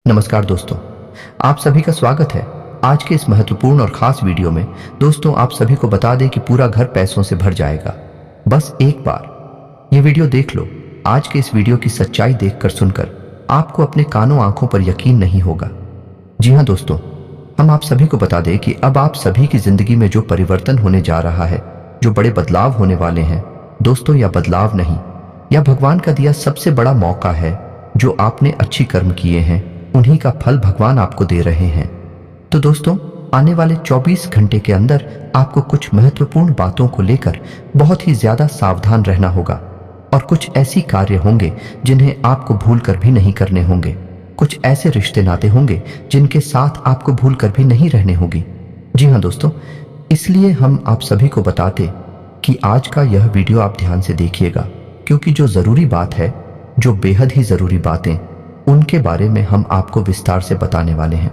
नमस्कार दोस्तों, आप सभी का स्वागत है आज के इस महत्वपूर्ण और खास वीडियो में। दोस्तों, आप सभी को बता दें कि पूरा घर पैसों से भर जाएगा, बस एक बार ये वीडियो देख लो। आज के इस वीडियो की सच्चाई देखकर सुनकर आपको अपने कानों आंखों पर यकीन नहीं होगा। जी हाँ दोस्तों, हम आप सभी को बता दें कि अब आप सभी की जिंदगी में जो परिवर्तन होने जा रहा है, जो बड़े बदलाव होने वाले हैं दोस्तों, या बदलाव नहीं, यह भगवान का दिया सबसे बड़ा मौका है। जो आपने अच्छी कर्म किए हैं उन्हीं का फल भगवान आपको दे रहे हैं। तो दोस्तों, आने वाले 24 घंटे के अंदर आपको कुछ महत्वपूर्ण बातों को लेकर बहुत ही ज्यादा सावधान रहना होगा, और कुछ ऐसी कार्य होंगे जिन्हें आपको भूल कर भी नहीं करने होंगे। कुछ ऐसे रिश्ते नाते होंगे जिनके साथ आपको भूल कर भी नहीं रहने होगी। जी हाँ दोस्तों, इसलिए हम आप सभी को बताते कि आज का यह वीडियो आप ध्यान से देखिएगा, क्योंकि जो जरूरी बात है, जो बेहद ही जरूरी बातें, उनके बारे में हम आपको विस्तार से बताने वाले हैं।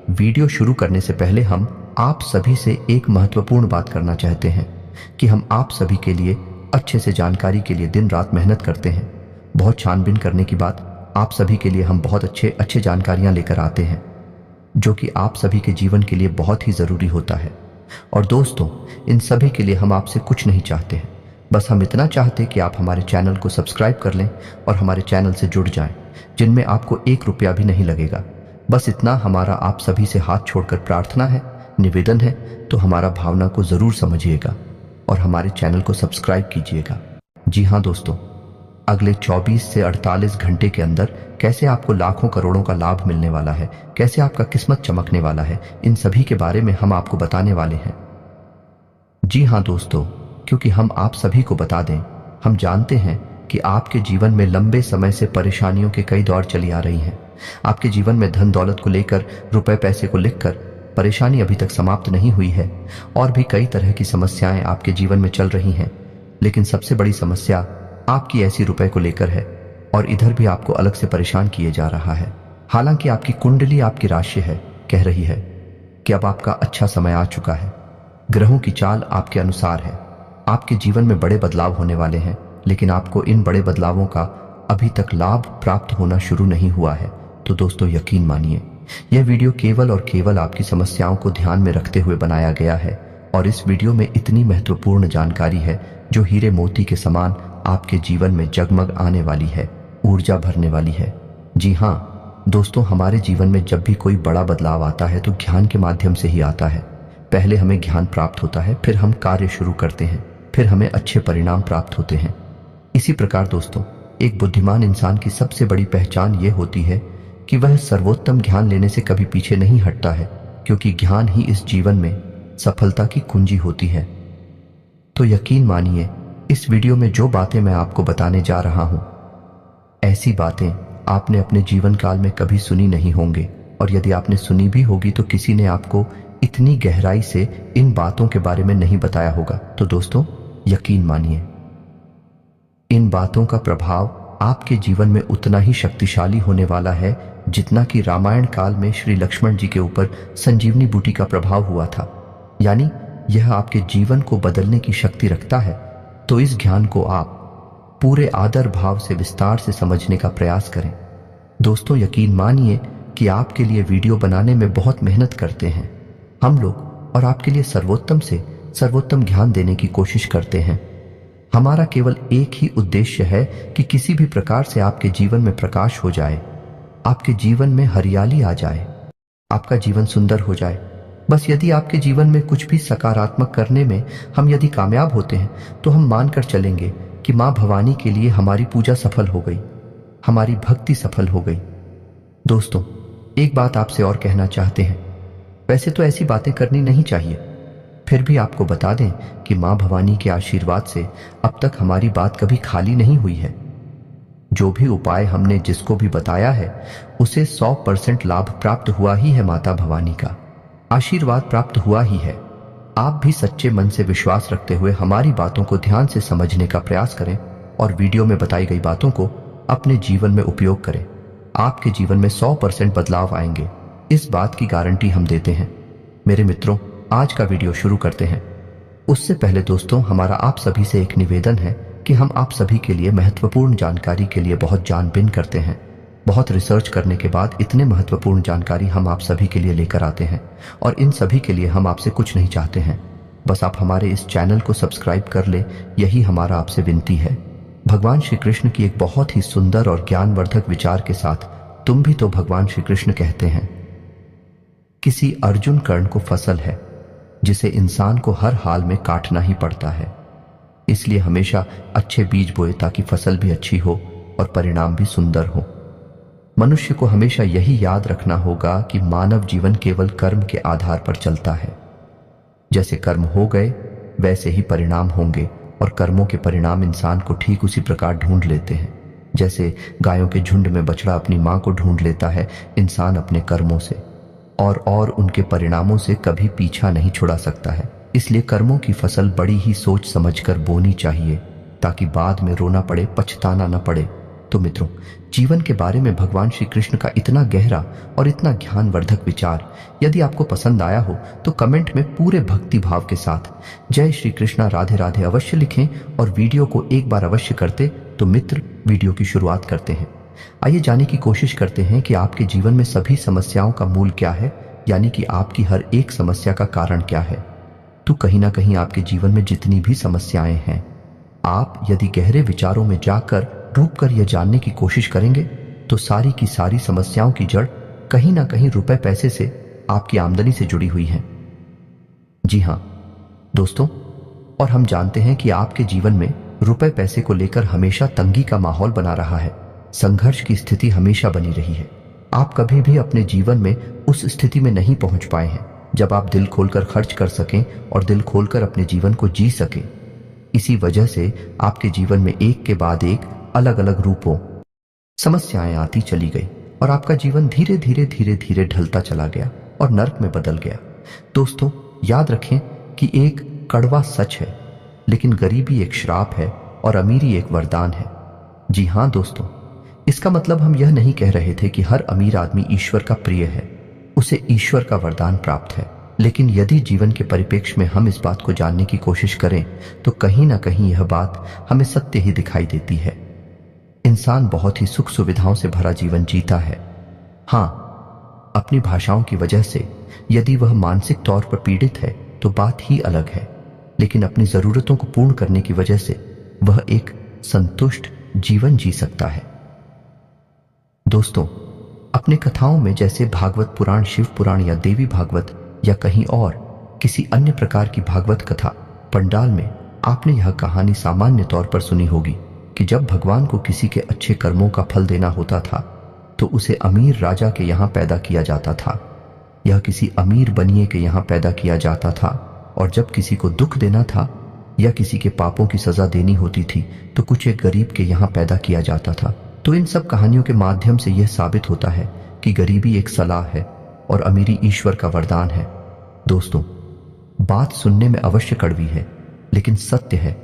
वीडियो शुरू करने से पहले हम आप सभी से एक महत्वपूर्ण बात करना चाहते हैं कि हम आप सभी के लिए अच्छे से जानकारी के लिए दिन रात मेहनत करते हैं। बहुत छानबीन करने के बाद आप सभी के लिए हम बहुत अच्छे जानकारियां लेकर आते हैं, जो कि आप सभी के जीवन के लिए बहुत ही ज़रूरी होता है। और दोस्तों, इन सभी के लिए हम आपसे कुछ नहीं चाहते हैं, बस हम इतना चाहते कि आप हमारे चैनल को सब्सक्राइब कर लें और हमारे चैनल से जुड़ जाएं, जिनमें आपको 1 रुपया भी नहीं लगेगा। बस इतना हमारा आप सभी से हाथ छोड़कर प्रार्थना है, निवेदन है। तो हमारा भावना को ज़रूर समझिएगा और हमारे चैनल को सब्सक्राइब कीजिएगा। जी हाँ दोस्तों, अगले 24 से 48 घंटे के अंदर कैसे आपको लाखों करोड़ों का लाभ मिलने वाला है, कैसे आपका किस्मत चमकने वाला है, इन सभी के बारे में हम आपको बताने वाले हैं। जी हाँ दोस्तों, क्योंकि हम आप सभी को बता दें, हम जानते हैं कि आपके जीवन में लंबे समय से परेशानियों के कई दौर चली आ रही हैं। आपके जीवन में धन दौलत को लेकर, रुपए पैसे को लेकर परेशानी अभी तक समाप्त नहीं हुई है, और भी कई तरह की समस्याएं आपके जीवन में चल रही हैं। लेकिन सबसे बड़ी समस्या आपकी ऐसी रुपए को लेकर है, और इधर भी आपको अलग से परेशान किए जा रहा है। हालांकि आपकी कुंडली, आपकी राशि है, कह रही है कि अब आपका अच्छा समय आ चुका है। ग्रहों की चाल आपके अनुसार है। आपके जीवन में बड़े बदलाव होने वाले हैं, लेकिन आपको इन बड़े बदलावों का अभी तक लाभ प्राप्त होना शुरू नहीं हुआ है। तो दोस्तों, यकीन मानिए, यह वीडियो केवल और केवल आपकी समस्याओं को ध्यान में रखते हुए बनाया गया है, और इस वीडियो में इतनी महत्वपूर्ण जानकारी है जो हीरे मोती के समान आपके जीवन में जगमग आने वाली है, ऊर्जा भरने वाली है। जी हाँ दोस्तों, हमारे जीवन में जब भी कोई बड़ा बदलाव आता है तो ज्ञान के माध्यम से ही आता है। पहले हमें ज्ञान प्राप्त होता है, फिर हम कार्य शुरू करते हैं, फिर हमें अच्छे परिणाम प्राप्त होते हैं। इसी प्रकार दोस्तों, एक बुद्धिमान इंसान की सबसे बड़ी पहचान ये होती है कि वह सर्वोत्तम ज्ञान लेने से कभी पीछे नहीं हटता है, क्योंकि ज्ञान ही इस जीवन में सफलता की कुंजी होती है। तो यकीन मानिए, इस वीडियो में जो बातें मैं आपको बताने जा रहा हूं, ऐसी बातें आपने अपने जीवन काल में कभी सुनी नहीं होंगे, और यदि आपने सुनी भी होगी तो किसी ने आपको इतनी गहराई से इन बातों के बारे में नहीं बताया होगा। तो दोस्तों, यकीन मानिए, इन बातों का प्रभाव आपके जीवन में उतना ही शक्तिशाली होने वाला है जितना कि रामायण काल में श्री लक्ष्मण जी के ऊपर संजीवनी बूटी का प्रभाव हुआ था। यानी यह आपके जीवन को बदलने की शक्ति रखता है। तो इस ज्ञान को आप पूरे आदर भाव से विस्तार से समझने का प्रयास करें। दोस्तों, यकीन मानिए कि आपके लिए वीडियो बनाने में बहुत मेहनत करते हैं हम लोग, और आपके लिए सर्वोत्तम से सर्वोत्तम ज्ञान देने की कोशिश करते हैं। हमारा केवल एक ही उद्देश्य है कि किसी भी प्रकार से आपके जीवन में प्रकाश हो जाए, आपके जीवन में हरियाली आ जाए, आपका जीवन सुंदर हो जाए। बस यदि आपके जीवन में कुछ भी सकारात्मक करने में हम यदि कामयाब होते हैं, तो हम मानकर चलेंगे कि माँ भवानी के लिए हमारी पूजा सफल हो गई, हमारी भक्ति सफल हो गई। दोस्तों, एक बात आपसे और कहना चाहते हैं। वैसे तो ऐसी बातें करनी नहीं चाहिए, फिर भी आपको बता दें कि माँ भवानी के आशीर्वाद से अब तक हमारी बात कभी खाली नहीं हुई है। जो भी उपाय हमने जिसको भी बताया है, उसे 100% लाभ प्राप्त हुआ ही है। माता भवानी का आशीर्वाद प्राप्त हुआ ही है। आप भी सच्चे मन से विश्वास रखते हुए हमारी बातों को ध्यान से समझने का प्रयास करें, और वीडियो में बताई गई बातों को अपने जीवन में उपयोग करें। आपके जीवन में 100% बदलाव आएंगे, इस बात की गारंटी हम देते हैं। मेरे मित्रों, आज का वीडियो शुरू करते हैं। उससे पहले दोस्तों, हमारा आप सभी से एक निवेदन है कि हम आप सभी के लिए महत्वपूर्ण जानकारी के लिए बहुत जानबीन करते हैं। बहुत रिसर्च करने के बाद इतने महत्वपूर्ण जानकारी हम आप सभी के लिए लेकर आते हैं, और इन सभी के लिए हम आपसे कुछ नहीं चाहते हैं, बस आप हमारे इस चैनल को सब्सक्राइब कर ले, यही हमारा आपसे विनती है। भगवान श्री कृष्ण की एक बहुत ही सुंदर और ज्ञानवर्धक विचार के साथ तुम भी तो भगवान श्री कृष्ण कहते हैं, किसी अर्जुन कर्ण को फसल है जिसे इंसान को हर हाल में काटना ही पड़ता है, इसलिए हमेशा अच्छे बीज बोए ताकि फसल भी अच्छी हो और परिणाम भी सुंदर हो। मनुष्य को हमेशा यही याद रखना होगा कि मानव जीवन केवल कर्म के आधार पर चलता है। जैसे कर्म हो गए वैसे ही परिणाम होंगे, और कर्मों के परिणाम इंसान को ठीक उसी प्रकार ढूंढ लेते हैं जैसे गायों के झुंड में बछड़ा अपनी मां को ढूंढ लेता है, इंसान अपने कर्मों से और उनके परिणामों से कभी पीछा नहीं छुड़ा सकता है। इसलिए कर्मों की फसल बड़ी ही सोच समझकर बोनी चाहिए ताकि बाद में रोना पड़े, पछताना न पड़े। तो मित्रों, जीवन के बारे में भगवान श्री कृष्ण का इतना गहरा और इतना ज्ञानवर्धक विचार यदि आपको पसंद आया हो तो कमेंट में पूरे भक्ति भाव के साथ जय श्री कृष्णा राधे राधे अवश्य लिखें, और वीडियो को एक बार अवश्य करते। तो मित्र, वीडियो की शुरुआत करते हैं। आइए जानने की कोशिश करते हैं कि आपके जीवन में सभी समस्याओं का मूल क्या है, यानी कि आपकी हर एक समस्या का कारण क्या है। तो कहीं ना कहीं आपके जीवन में जितनी भी समस्याएं हैं, आप यदि गहरे विचारों में जाकर डूब कर यह जानने की कोशिश करेंगे तो सारी की सारी समस्याओं की जड़ कहीं ना कहीं रुपए पैसे से, आपकी आमदनी से जुड़ी हुई है। जी हां दोस्तों, और हम जानते हैं कि आपके जीवन में रुपए पैसे को लेकर हमेशा तंगी का माहौल बना रहा है, संघर्ष की स्थिति हमेशा बनी रही है। आप कभी भी अपने जीवन में उस स्थिति में नहीं पहुंच पाए हैं जब आप दिल खोलकर खर्च कर सकें और दिल खोलकर अपने जीवन को जी सकें। इसी वजह से आपके जीवन में एक के बाद एक अलग अलग रूपों समस्याएं आती चली गई और आपका जीवन धीरे धीरे धीरे धीरे ढलता चला गया और नर्क में बदल गया। दोस्तों, याद रखें कि एक कड़वा सच है, लेकिन गरीबी एक श्राप है और अमीरी एक वरदान है। जी हां दोस्तों, इसका मतलब हम यह नहीं कह रहे थे कि हर अमीर आदमी ईश्वर का प्रिय है, उसे ईश्वर का वरदान प्राप्त है। लेकिन यदि जीवन के परिप्रेक्ष्य में हम इस बात को जानने की कोशिश करें तो कहीं ना कहीं यह बात हमें सत्य ही दिखाई देती है। इंसान बहुत ही सुख सुविधाओं से भरा जीवन जीता है। हां, अपनी भाषाओं की वजह से यदि वह मानसिक तौर पर पीड़ित है तो बात ही अलग है, लेकिन अपनी जरूरतों को पूर्ण करने की वजह से वह एक संतुष्ट जीवन जी सकता है। दोस्तों, अपने कथाओं में जैसे भागवत पुराण, शिव पुराण या देवी भागवत या कहीं और किसी अन्य प्रकार की भागवत कथा पंडाल में आपने यह कहानी सामान्य तौर पर सुनी होगी कि जब भगवान को किसी के अच्छे कर्मों का फल देना होता था तो उसे अमीर राजा के यहाँ पैदा किया जाता था, यह किसी अमीर बनिए के यहाँ पैदा किया जाता था, और जब किसी को दुख देना था या किसी के पापों की सजा देनी होती थी तो कुछ एक गरीब के यहाँ पैदा किया जाता था। तो इन सब कहानियों के माध्यम से यह साबित होता है कि गरीबी एक सलाह है और अमीरी ईश्वर का वरदान है। दोस्तों, बात सुनने में अवश्य कड़वी है, लेकिन सत्य है।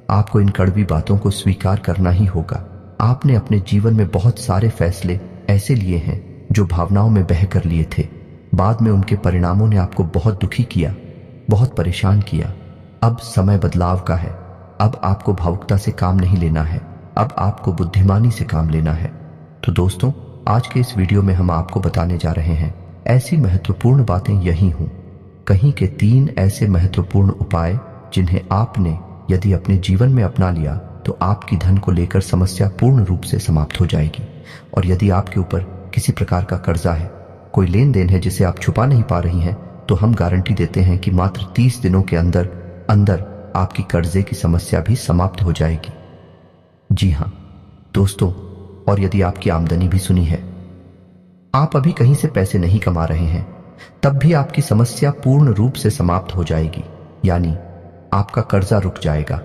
आपको इन कड़वी बातों को स्वीकार करना ही होगा। आपने अपने जीवन में बहुत सारे फैसले ऐसे लिए हैं जो भावनाओं में बह कर लिए थे, बाद में उनके परिणामों ने आपको बहुत दुखी किया, बहुत परेशान किया। अब समय बदलाव का है। अब आपको भावुकता से काम नहीं लेना है, अब आपको बुद्धिमानी से काम लेना है। तो दोस्तों, आज के इस वीडियो में हम आपको बताने जा रहे हैं ऐसी महत्वपूर्ण बातें यही हूं, कहीं के 3 ऐसे महत्वपूर्ण उपाय जिन्हें आपने यदि अपने जीवन में अपना लिया तो आपकी धन को लेकर समस्या पूर्ण रूप से समाप्त हो जाएगी। और यदि आपके ऊपर किसी प्रकार का कर्जा है, कोई लेन देन है जिसे आप छुपा नहीं पा रही हैं, तो हम गारंटी देते हैं कि मात्र 30 दिनों के अंदर अंदर आपकी कर्जे की समस्या भी समाप्त हो जाएगी। जी हां दोस्तों, और यदि आपकी आमदनी भी सुनी है, आप अभी कहीं से पैसे नहीं कमा रहे हैं, तब भी आपकी समस्या पूर्ण रूप से समाप्त हो जाएगी, यानी आपका कर्जा रुक जाएगा।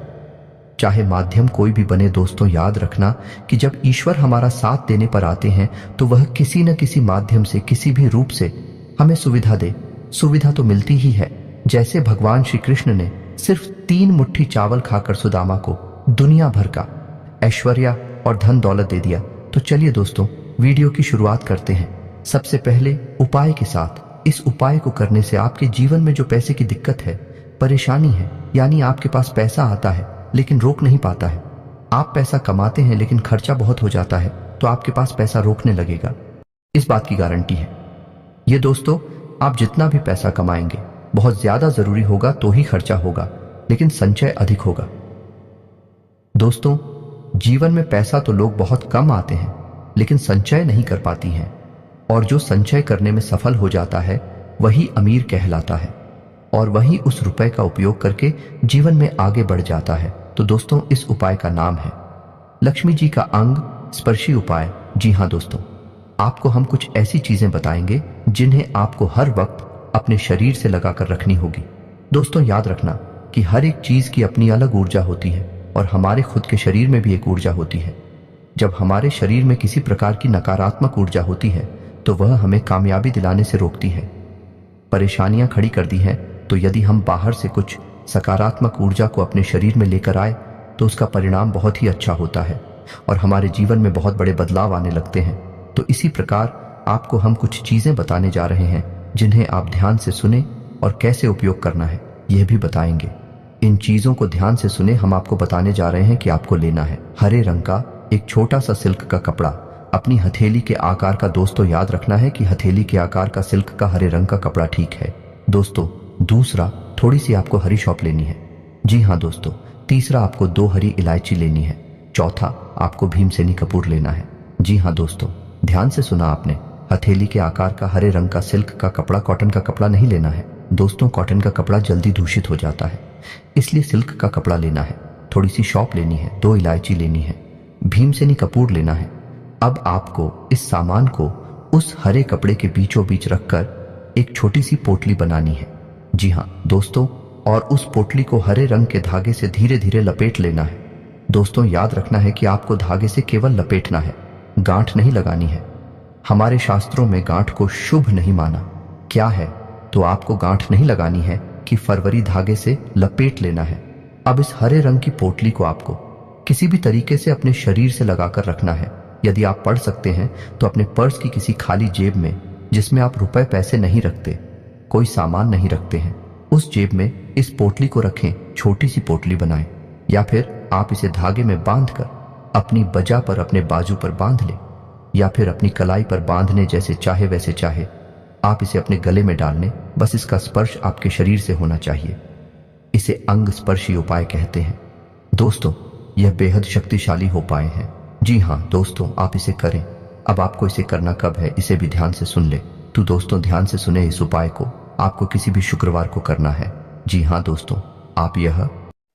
चाहे माध्यम कोई भी बने दोस्तों, याद रखना कि जब ईश्वर हमारा साथ देने पर आते हैं तो वह किसी न किसी माध्यम से, किसी भी रूप से हमें सुविधा दे। सुविधा तो मिलती ही है। जैसे भगवान श्री कृष्ण ने सिर्फ 3 मुट्ठी चावल खाकर सुदामा को दुनिया भर का ऐश्वर्य और धन दौलत दे दिया। तो चलिए दोस्तों, वीडियो की शुरुआत करते हैं। सबसे पहले उपाय के साथ। इस उपाय को करने से आपके जीवन में जो पैसे की दिक्कत है, परेशानी है, यानी आपके पास पैसा आता है लेकिन रोक नहीं पाता है, आप पैसा कमाते हैं लेकिन खर्चा बहुत हो जाता है, तो आपके पास पैसा रोकने लगेगा, इस बात की गारंटी है। ये दोस्तों, आप जितना भी पैसा कमाएंगे बहुत ज्यादा जरूरी होगा तो ही खर्चा होगा, लेकिन संचय अधिक होगा। दोस्तों, जीवन में पैसा तो लोग बहुत कम आते हैं लेकिन संचय नहीं कर पाती हैं, और जो संचय करने में सफल हो जाता है वही अमीर कहलाता है और वही उस रुपए का उपयोग करके जीवन में आगे बढ़ जाता है। तो दोस्तों, इस उपाय का नाम है लक्ष्मी जी का अंग स्पर्शी उपाय। जी हाँ दोस्तों, आपको हम कुछ ऐसी चीजें बताएंगे जिन्हें आपको हर वक्त अपने शरीर से लगाकर रखनी होगी। दोस्तों, याद रखना कि हर एक चीज की अपनी अलग ऊर्जा होती है और हमारे खुद के शरीर में भी एक ऊर्जा होती है। जब हमारे शरीर में किसी प्रकार की नकारात्मक ऊर्जा होती है तो वह हमें कामयाबी दिलाने से रोकती है, परेशानियां खड़ी कर दी हैं। तो यदि हम बाहर से कुछ सकारात्मक ऊर्जा को अपने शरीर में लेकर आए तो उसका परिणाम बहुत ही अच्छा होता है और हमारे जीवन में बहुत बड़े बदलाव आने लगते हैं। तो इसी प्रकार आपको हम कुछ चीजें बताने जा रहे हैं जिन्हें आप ध्यान से सुने और कैसे उपयोग करना है यह भी बताएंगे। इन चीजों को ध्यान से सुने। हम आपको बताने जा रहे हैं कि आपको लेना है हरे रंग का एक छोटा सा सिल्क का कपड़ा, अपनी हथेली के आकार का। दोस्तों, याद रखना है कि हथेली के आकार का सिल्क का हरे रंग का कपड़ा ठीक है। दोस्तों, दूसरा, थोड़ी सी आपको हरी सौंफ लेनी है। जी हाँ दोस्तों, तीसरा, आपको 2 हरी इलायची लेनी है। चौथा, आपको भीमसेनी कपूर लेना है। जी हाँ दोस्तों, ध्यान से सुना आपने। हथेली के आकार का हरे रंग का सिल्क का कपड़ा, कॉटन का कपड़ा नहीं लेना है दोस्तों। कॉटन का कपड़ा जल्दी दूषित हो जाता है, इसलिए सिल्क का कपड़ा लेना है। थोड़ी सी सौंफ लेनी है, 2 इलायची लेनी है, भीमसेनी कपूर लेना है। अब आपको इस सामान को उस हरे कपड़े के बीचों बीच रखकर एक छोटी सी पोटली बनानी है। जी हाँ दोस्तों, और उस पोटली को हरे रंग के धागे से धीरे धीरे लपेट लेना है। दोस्तों, याद रखना है कि आपको धागे से केवल लपेटना है, गांठ नहीं लगानी है। हमारे शास्त्रों में गांठ को शुभ नहीं माना क्या है, तो आपको गांठ नहीं लगानी है कि फरवरी धागे से लपेट लेना है। अब इस हरे रंग की पोटली को आपको किसी भी तरीके से अपने शरीर से लगाकर रखना है। यदि आप पढ़ सकते हैं तो अपने पर्स की किसी खाली जेब में, जिसमें आप रुपए पैसे नहीं रखते, कोई सामान नहीं रखते हैं, उस जेब में इस पोटली को रखें। छोटी सी पोटली बनाएं या फिर आप इसे धागे में बांधकर अपनी बजा पर, अपने बाजू पर बांध लें या फिर अपनी कलाई पर बांधने, जैसे चाहे वैसे चाहे आप इसे अपने गले में डाल लें। बस इसका स्पर्श आपके शरीर से होना चाहिए। इसे अंग स्पर्शी उपाय कहते हैं। दोस्तों, यह बेहद शक्तिशाली उपाय है। जी हाँ दोस्तों, आप इसे करें। अब आपको इसे करना कब है, इसे भी ध्यान से सुन ले। तो दोस्तों, ध्यान से सुने। इस उपाय को आपको किसी भी शुक्रवार को करना है। जी हाँ दोस्तों, आप यह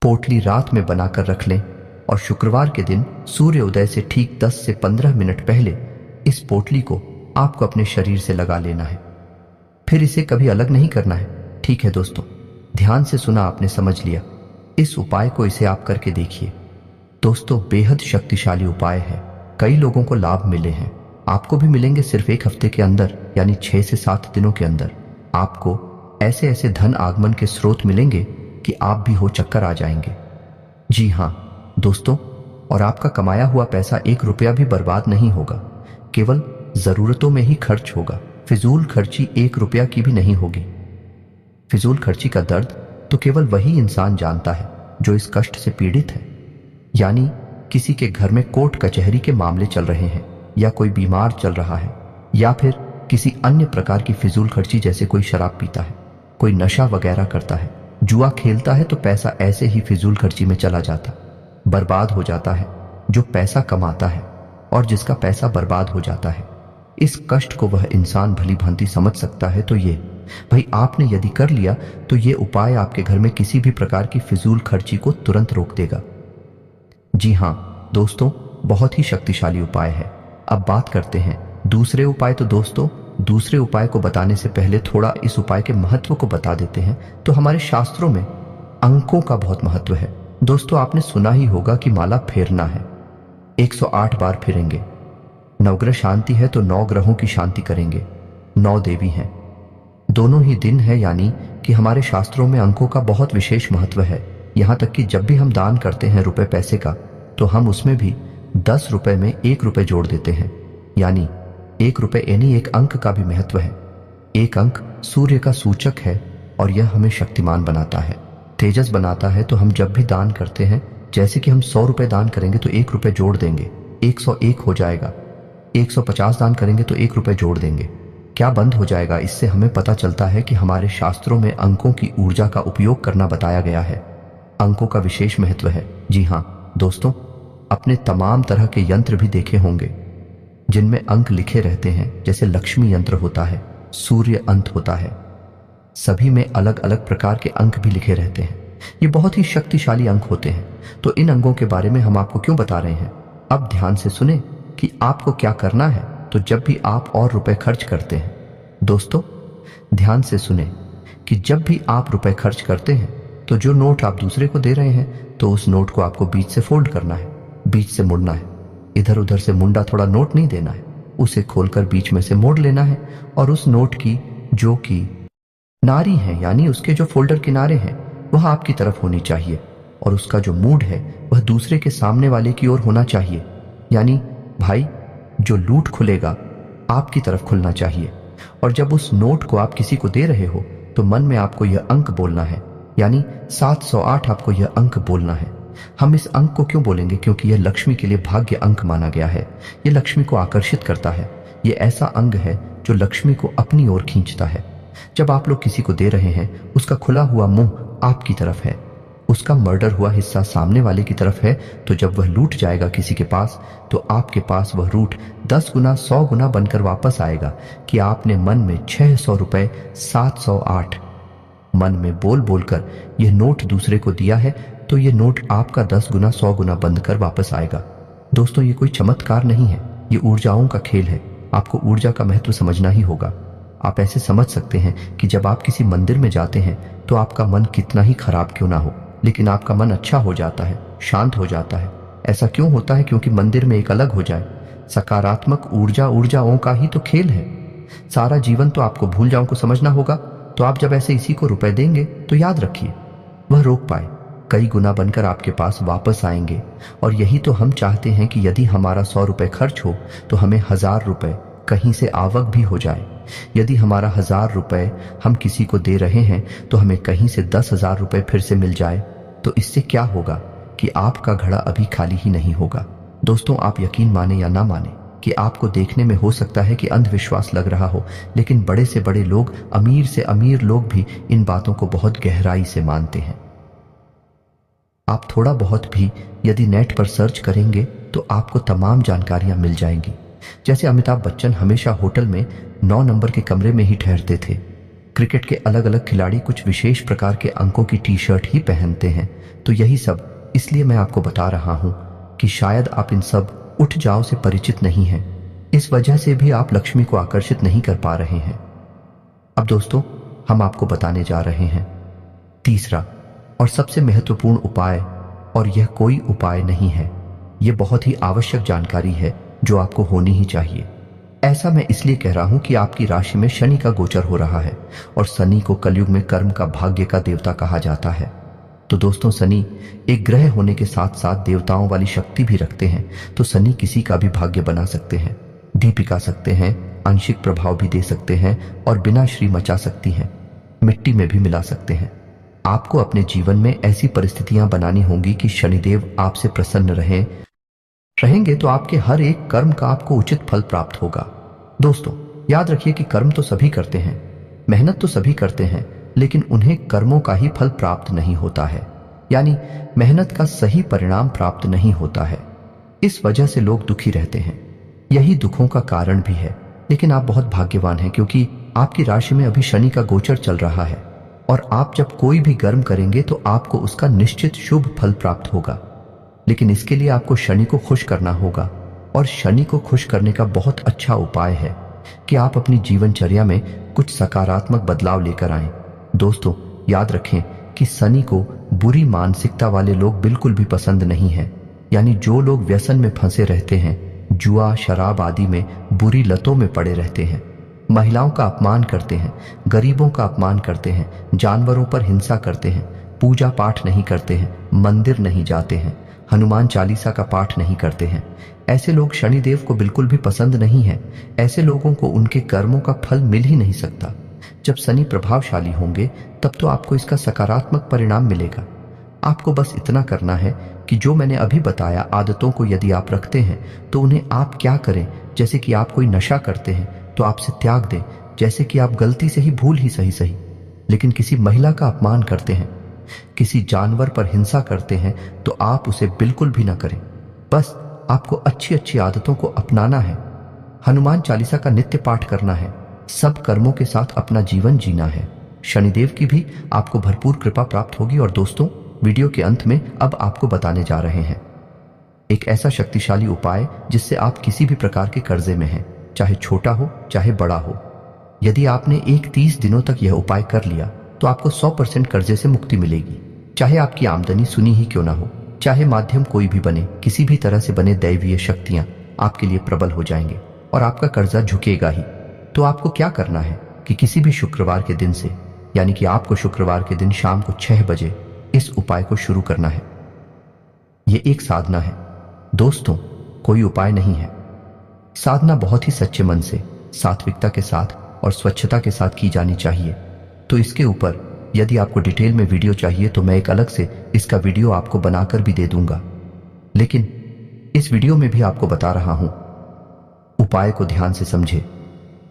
पोटली रात में बनाकर रख लें और शुक्रवार के दिन सूर्य उदय से ठीक 10 से 15 मिनट पहले इस पोटली को आपको अपने शरीर से लगा लेना है। फिर इसे कभी अलग नहीं करना है। ठीक है दोस्तों, ध्यान से सुना आपने, समझ लिया। इस उपाय को इसे आप करके देखिए। दोस्तों, बेहद शक्तिशाली उपाय है। कई लोगों को लाभ मिले हैं, आपको भी मिलेंगे। सिर्फ 1 हफ्ते के अंदर, यानी 6 से 7 दिनों के अंदर आपको ऐसे ऐसे धन आगमन के स्रोत मिलेंगे कि आप भी हो चक्कर आ जाएंगे। जी हाँ दोस्तों, और आपका कमाया हुआ पैसा 1 रुपया भी बर्बाद नहीं होगा, केवल जरूरतों में ही खर्च होगा। फिजूल खर्ची 1 रुपया की भी नहीं होगी। फिजूल खर्ची का दर्द तो केवल वही इंसान जानता है जो इस कष्ट से पीड़ित है। यानी किसी के घर में कोर्ट कचहरी के मामले चल रहे हैं, या कोई बीमार चल रहा है, या फिर किसी अन्य प्रकार की फिजूल खर्ची, जैसे कोई शराब पीता है, कोई नशा वगैरह करता है, जुआ खेलता है, तो पैसा ऐसे ही फिजूल खर्ची में चला जाता, बर्बाद हो जाता है। जो पैसा कमाता है और जिसका पैसा बर्बाद हो जाता है, इस कष्ट को वह इंसान भली भांति समझ सकता है। तो ये भाई आपने यदि कर लिया तो ये उपाय आपके घर में किसी भी प्रकार की फिजूल खर्ची को तुरंत रोक देगा। जी हाँ दोस्तों, बहुत ही शक्तिशाली उपाय है। अब बात करते हैं दूसरे उपाय। तो दोस्तों, दूसरे उपाय को बताने से पहले थोड़ा इस उपाय के महत्व को बता देते हैं। तो हमारे शास्त्रों में अंकों का बहुत महत्व है। दोस्तों, आपने सुना ही होगा कि माला फेरना है, 108 बार फिरेंगे। नवग्रह शांति है तो 9 ग्रहों की शांति करेंगे। 9 देवी हैं, दोनों ही दिन है, यानी कि हमारे शास्त्रों में अंकों का बहुत विशेष महत्व है। यहाँ तक कि जब भी हम दान करते हैं रुपए पैसे का, तो हम उसमें भी 10 रुपए में 1 रुपए जोड़ देते हैं, यानी 1 रुपए यानी 1 अंक का भी महत्व है। 1 अंक सूर्य का सूचक है और यह हमें शक्तिमान बनाता है, तेजस बनाता है। तो हम जब भी दान करते हैं, जैसे कि हम 100 रुपए दान करेंगे तो 1 रुपए जोड़ देंगे, 101 हो जाएगा। 150 दान करेंगे तो 1 रुपए जोड़ देंगे। क्या बंद हो जाएगा? इससे हमें पता चलता है कि हमारे शास्त्रों में अंकों की ऊर्जा का उपयोग करना बताया गया है। अंकों का विशेष महत्व है। जी हाँ दोस्तों, अपने तमाम तरह के यंत्र भी देखे होंगे जिनमें अंक लिखे रहते हैं, जैसे लक्ष्मी यंत्र होता है, सूर्य अंत होता है, सभी में अलग अलग प्रकार के अंक भी लिखे रहते हैं। ये बहुत ही शक्तिशाली अंक होते हैं। तो इन अंकों के बारे में हम आपको क्यों बता रहे हैं? अब ध्यान से सुने कि आपको क्या करना है। तो जब भी आप और रुपए खर्च करते हैं, दोस्तों ध्यान से सुने कि जब भी आप रुपए खर्च करते हैं तो जो नोट आप दूसरे को दे रहे हैं तो उस नोट को आपको बीच से फोल्ड करना है, बीच से मुड़ना है। इधर उधर से मुंडा थोड़ा नोट नहीं देना है, उसे खोलकर बीच में से मोड़ लेना है और उस नोट की जो कि नारी है, यानी उसके जो फोल्डर किनारे हैं, वह आपकी तरफ होनी चाहिए और उसका जो मूड है वह दूसरे के सामने वाले की ओर होना चाहिए। यानी भाई, जो लूट खुलेगा आपकी तरफ खुलना चाहिए। और जब उस नोट को आप किसी को दे रहे हो तो मन में आपको यह अंक बोलना है, यानी 708 आपको यह अंक बोलना है। हम इस अंक को क्यों बोलेंगे? क्योंकि यह लक्ष्मी के लिए भाग्य अंक माना गया है। यह लक्ष्मी को आकर्षित करता है। यह ऐसा अंग है जो लक्ष्मी को अपनी ओर खींचता है। जब आप लोग किसी को दे रहे हैं, उसका खुला हुआ मुंह आपकी तरफ है, उसका मर्डर हुआ हिस्सा सामने वाले की तरफ है। तो जब वह लूट जाएगा किसी के पास, तो आपके पास वह रूट 10 गुना 100 गुना बनकर वापस आएगा कि आपने मन में 600 रुपए 708 मन में बोल बोलकर यह नोट दूसरे को दिया है। तो यह नोट आपका 10 गुना 100 गुना बंद कर वापस आएगा। दोस्तों ये कोई चमत्कार नहीं है, ये ऊर्जाओं का खेल है। आपको ऊर्जा का महत्व समझना ही होगा। आप ऐसे समझ सकते हैं कि जब आप किसी मंदिर में जाते हैं तो आपका मन कितना ही खराब क्यों ना हो, लेकिन आपका मन अच्छा हो जाता है, शांत हो जाता है। ऐसा क्यों होता है? क्योंकि मंदिर में एक अलग हो जाए सकारात्मक ऊर्जा, ऊर्जाओं का ही तो खेल है। सारा जीवन तो आपको भूल जाओ को समझना होगा। तो आप जब ऐसे इसी को रुपए देंगे तो याद रखिए वह रोक पाए, कई गुना बनकर आपके पास वापस आएंगे। और यही तो हम चाहते हैं कि यदि हमारा 100 रुपए खर्च हो तो हमें 1000 रुपए कहीं से आवक भी हो जाए। यदि हमारा 1000 रुपए हम किसी को दे रहे हैं तो हमें कहीं से 10,000 रुपए फिर से मिल जाए। तो इससे क्या होगा कि आपका घड़ा अभी खाली ही नहीं होगा। दोस्तों आप यकीन माने या ना माने कि आपको देखने में हो सकता है कि अंधविश्वास लग रहा हो, लेकिन बड़े से बड़े लोग, अमीर से अमीर लोग भी इन बातों को बहुत गहराई से मानते हैं। आप थोड़ा बहुत भी यदि नेट पर सर्च करेंगे तो आपको तमाम जानकारियां मिल जाएंगी। जैसे अमिताभ बच्चन हमेशा होटल में 9 नंबर के कमरे में ही ठहरते थे। क्रिकेट के अलग अलग खिलाड़ी कुछ विशेष प्रकार के अंकों की टी शर्ट ही पहनते हैं। तो यही सब इसलिए मैं आपको बता रहा हूं कि शायद आप इन सब उठ जाओ से परिचित नहीं हैं। इस वजह से भी आप लक्ष्मी को आकर्षित नहीं कर पा रहे हैं। अब दोस्तों हम आपको बताने जा रहे हैं तीसरा और सबसे महत्वपूर्ण उपाय, और यह कोई उपाय नहीं है, यह बहुत ही आवश्यक जानकारी है जो आपको होनी ही चाहिए। ऐसा मैं इसलिए कह रहा हूं कि आपकी राशि में शनि का गोचर हो रहा है और शनि को कलयुग में कर्म का, भाग्य का देवता कहा जाता है। तो दोस्तों शनि एक ग्रह होने के साथ साथ देवताओं वाली शक्ति भी रखते हैं। तो शनि किसी का भी भाग्य बना सकते हैं, दीपिका सकते हैं, आंशिक प्रभाव भी दे सकते हैं और बिना श्री मचा सकती हैं, मिट्टी में भी मिला सकते हैं। आपको अपने जीवन में ऐसी परिस्थितियां बनानी होंगी कि शनिदेव आपसे प्रसन्न रहेंगे तो आपके हर एक कर्म का आपको उचित फल प्राप्त होगा। दोस्तों याद रखिए कि कर्म तो सभी करते हैं, मेहनत तो सभी करते हैं, लेकिन उन्हें कर्मों का ही फल प्राप्त नहीं होता है, यानी मेहनत का सही परिणाम प्राप्त नहीं होता है। इस वजह से लोग दुखी रहते हैं, यही दुखों का कारण भी है। लेकिन आप बहुत भाग्यवान हैं क्योंकि आपकी राशि में अभी शनि का गोचर चल रहा है और आप जब कोई भी कर्म करेंगे तो आपको उसका निश्चित शुभ फल प्राप्त होगा। लेकिन इसके लिए आपको शनि को खुश करना होगा और शनि को खुश करने का बहुत अच्छा उपाय है कि आप अपनी जीवनचर्या में कुछ सकारात्मक बदलाव लेकर आएं। दोस्तों याद रखें कि शनि को बुरी मानसिकता वाले लोग बिल्कुल भी पसंद नहीं है, यानी जो लोग व्यसन में फंसे रहते हैं, जुआ, शराब आदि में बुरी लतों में पड़े रहते हैं, महिलाओं का अपमान करते हैं, गरीबों का अपमान करते हैं, जानवरों पर हिंसा करते हैं, पूजा पाठ नहीं करते हैं, मंदिर नहीं जाते हैं, हनुमान चालीसा का पाठ नहीं करते हैं, ऐसे लोग शनिदेव को बिल्कुल भी पसंद नहीं है। ऐसे लोगों को उनके कर्मों का फल मिल ही नहीं सकता। जब शनि प्रभावशाली होंगे तब तो आपको इसका सकारात्मक परिणाम मिलेगा। आपको बस इतना करना है कि जो मैंने अभी बताया आदतों को यदि आप रखते हैं तो उन्हें आप क्या करें, जैसे कि आप कोई नशा करते हैं तो आपसे त्याग दें, जैसे कि आप गलती से ही भूल ही सही लेकिन किसी महिला का अपमान करते हैं, किसी जानवर पर हिंसा करते हैं तो आप उसे बिल्कुल भी ना करें। बस आपको अच्छी अच्छी आदतों को अपनाना है, हनुमान चालीसा का नित्य पाठ करना है, सब कर्मों के साथ अपना जीवन जीना है। शनिदेव की भी आपको भरपूर कृपा प्राप्त होगी। और दोस्तों, वीडियो के अंत में अब आपको बताने जा रहे हैं एक ऐसा शक्तिशाली उपाय जिससे आप किसी भी प्रकार के कर्जे में हैं, चाहे छोटा हो चाहे बड़ा हो। यदि आपने 30 दिनों तक यह उपाय कर लिया तो आपको 100% कर्जे से मुक्ति मिलेगी। चाहे आपकी आमदनी सुनी ही क्यों ना हो, चाहे माध्यम कोई भी बने, किसी भी तरह से बने दैवीय शक्तियां आपके लिए प्रबल हो जाएंगे और आपका कर्जा झुकेगा ही। तो आपको क्या करना है कि किसी भी शुक्रवार के दिन से, यानी कि आपको शुक्रवार के दिन शाम को 6 बजे इस उपाय को शुरू करना है। यह एक साधना है दोस्तों, कोई उपाय नहीं है। साधना बहुत ही सच्चे मन से, सात्विकता के साथ और स्वच्छता के साथ की जानी चाहिए। तो इसके ऊपर यदि आपको डिटेल में वीडियो चाहिए तो मैं एक अलग से इसका वीडियो आपको बनाकर भी दे दूंगा, लेकिन इस वीडियो में भी आपको बता रहा हूं। उपाय को ध्यान से समझे।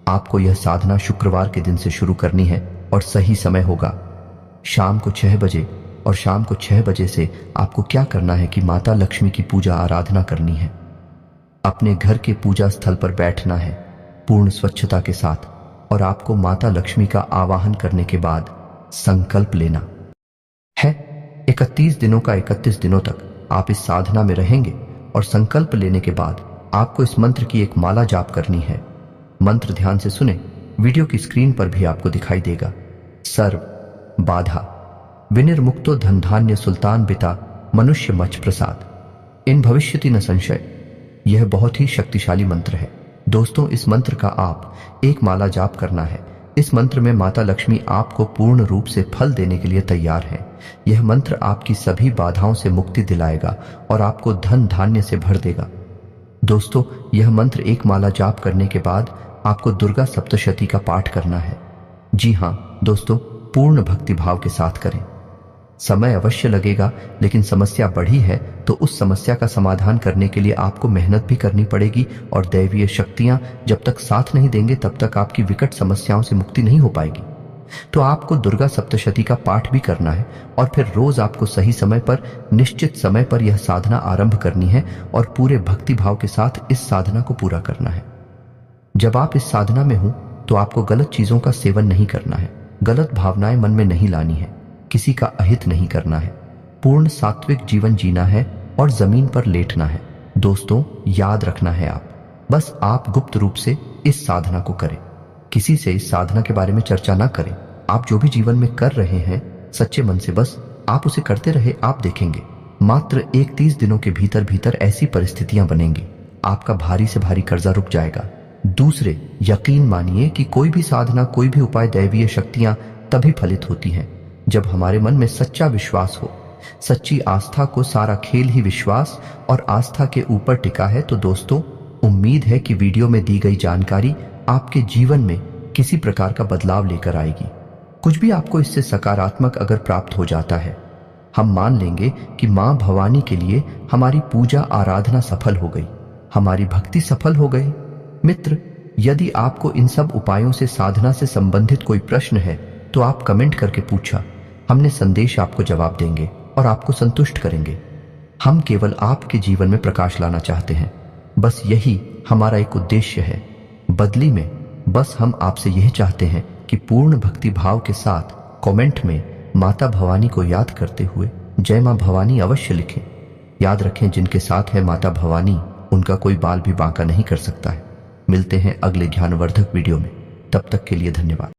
आपको यह साधना शुक्रवार के दिन से शुरू करनी है और सही समय होगा शाम को 6 बजे। और शाम को 6 बजे से आपको क्या करना है कि माता लक्ष्मी की पूजा आराधना करनी है। अपने घर के पूजा स्थल पर बैठना है पूर्ण स्वच्छता के साथ, और आपको माता लक्ष्मी का आवाहन करने के बाद संकल्प लेना है। 31 दिनों का 31 दिनों तक आप इस साधना में रहेंगे और संकल्प लेने के बाद आपको इस मंत्र की एक माला जाप करनी है। मंत्र ध्यान से सुने, वीडियो की स्क्रीन पर भी आपको दिखाई देगा। सर्व बाधा विनिर्मुक्तो धन धान्य सुल्तान बिता मनुष्य मच प्रसाद इन भविष्यति न संशय। यह बहुत ही शक्तिशाली मंत्र है दोस्तों। इस मंत्र का आप एक माला जाप करना है। इस मंत्र में माता लक्ष्मी आपको पूर्ण रूप से फल देने के लिए तैयार है। यह मंत्र आपकी सभी बाधाओं से मुक्ति दिलाएगा और आपको धन धान्य से भर देगा। दोस्तों, यह मंत्र एक माला जाप करने के बाद आपको दुर्गा सप्तशती का पाठ करना है। जी हाँ दोस्तों, पूर्ण भक्ति भाव के साथ करें। समय अवश्य लगेगा, लेकिन समस्या बढ़ी है तो उस समस्या का समाधान करने के लिए आपको मेहनत भी करनी पड़ेगी। और दैवीय शक्तियां जब तक साथ नहीं देंगे तब तक आपकी विकट समस्याओं से मुक्ति नहीं हो पाएगी। तो आपको दुर्गा सप्तशती का पाठ भी करना है और फिर रोज आपको सही समय पर, निश्चित समय पर यह साधना आरंभ करनी है और पूरे भक्ति भाव के साथ इस साधना को पूरा करना है। जब आप इस साधना में हो तो आपको गलत चीजों का सेवन नहीं करना है, गलत भावनाएं मन में नहीं लानी है, किसी का अहित नहीं करना है, पूर्ण सात्विक जीवन जीना है और जमीन पर लेटना है। दोस्तों, याद रखना है बस आप गुप्त रूप से इस साधना को करें, किसी से इस साधना के बारे में चर्चा ना करें। आप जो भी जीवन में कर रहे हैं सच्चे मन से बस आप उसे करते रहे। आप देखेंगे मात्र 31 दिनों के भीतर भीतर ऐसी परिस्थितियां बनेंगी, आपका भारी से भारी कर्जा रुक जाएगा। दूसरे, यकीन मानिए कि कोई भी साधना, कोई भी उपाय, दैवीय शक्तियां तभी फलित होती हैं जब हमारे मन में सच्चा विश्वास हो, सच्ची आस्था को। सारा खेल ही विश्वास और आस्था के ऊपर टिका है। तो दोस्तों, उम्मीद है कि वीडियो में दी गई जानकारी आपके जीवन में किसी प्रकार का बदलाव लेकर आएगी। कुछ भी आपको इससे सकारात्मक अगर प्राप्त हो जाता है, हम मान लेंगे कि मां भवानी के लिए हमारी पूजा आराधना सफल हो गई, हमारी भक्ति सफल हो गई। मित्र, यदि आपको इन सब उपायों से, साधना से संबंधित कोई प्रश्न है तो आप कमेंट करके पूछा, हमने संदेश आपको जवाब देंगे और आपको संतुष्ट करेंगे। हम केवल आपके जीवन में प्रकाश लाना चाहते हैं, बस यही हमारा एक उद्देश्य है। बदली में बस हम आपसे यह चाहते हैं कि पूर्ण भक्ति भाव के साथ कमेंट में माता भवानी को याद करते हुए जय मां भवानी अवश्य लिखें। याद रखें, जिनके साथ है माता भवानी उनका कोई बाल भी बांका नहीं कर सकता है। मिलते हैं अगले ज्ञानवर्धक वीडियो में, तब तक के लिए धन्यवाद।